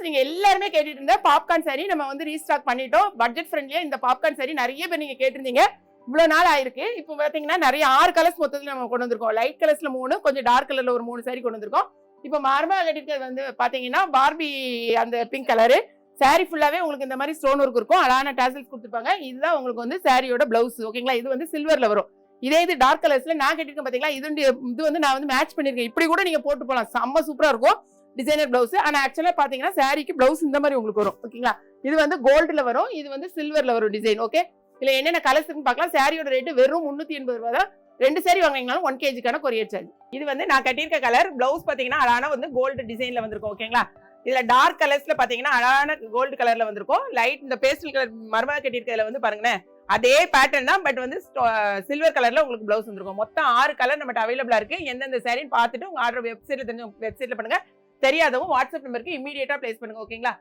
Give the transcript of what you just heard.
நீங்க எல்லாருமே கேட்டுட்டு இருந்த பாப்கார்ன் சாரி நம்ம வந்து ரீஸ்டாக் பண்ணிட்டோம். பட்ஜெட் ஃப்ரெண்ட்லியா இந்த பாப்கார்ன் சாரி நிறைய பேர் நீங்க கேட்டிருந்தீங்க. இவ்வளவு நாள் ஆயிருக்கு. இப்போ பாத்தீங்கன்னா நிறைய 6 கலர்ஸ் மொத்தத்துல நம்ம கொண்டு வந்திருக்கோம். லைட் கலர்ஸ்ல 3, கொஞ்சம் டார்க் கலர்ல ஒரு 3 சாரி கொண்டு வந்திருக்கோம். இப்போ மார்பா கட்டிருக்கிறது வந்து பாத்தீங்கன்னா பார்பி அந்த பிங்க் கலரு. சாரி ஃபுல்லாவே உங்களுக்கு இந்த மாதிரி ஸ்டோன் ஒர்க் இருக்கும். அழகான டாசல்ஸ் கொடுத்துருப்பாங்க. இதுதான் உங்களுக்கு வந்து சாரியோட பிளவுஸ். ஓகேங்களா? இது வந்து சில்வர்ல வரும். இதே இது டார்க் கலர்ஸ்ல நான் கட்டிருக்கேன் பாத்தீங்களா, இது வந்து நான் வந்து மேட்ச் பண்ணிருக்கேன். இப்படி கூட நீங்க போட்டு போலாம். செம்ம சூப்பரா இருக்கும் டிசைனர் பிளவுஸ். ஆனா ஆக்சுவலா பாத்தீங்கன்னா சாரிக்கு பிளவுஸ் இந்த மாதிரி உங்களுக்கு வரும். ஓகேங்களா? இது வந்து கோல்டுல வரும், இது வந்து சில்வர்ல வரும் டிசைன். ஓகே, இதுல என்னென்ன கலர்ஸ் பார்க்கலாம். சாரியோட ரேட் வெறும் 380 ரூபாய் தான். 2 சாரி வாங்கினாலும் 1 kg கொரியர் சார்ஜ். இது வந்து நான் கட்டியிருக்க கலர். பிளவுஸ் பாத்தீங்கன்னா அழகான வந்து கோல்டு டிசைன்ல வந்திருக்கும். ஓகேங்களா? இதுல டார்க் கலர்ஸ்ல பாத்தீங்கன்னா அழகான கோல்டு கலர்ல வந்திருக்கும். லைட் இந்த பேஸ்டல் கலர் மரமா கட்டியிருக்கிறதுல வந்து பாருங்களேன் அதே பேட்டர்ன் தான். பட் வந்து சில்வர் கலர்ல உங்களுக்கு பிளவுஸ் வந்திருக்கும். மொத்தம் 6 கலர் நம்மகிட்ட அவைலபிளா இருக்கு. எந்தெந்த சாரின்னு பார்த்துட்டு உங்க ஆர்டர் வெப்சைட்ல பண்ணுங்க. தெரியாதவங்க வாட்ஸ்அப் நம்பருக்கு இமீடியட்டா பிளேஸ் பண்ணுங்க. ஓகேங்களா?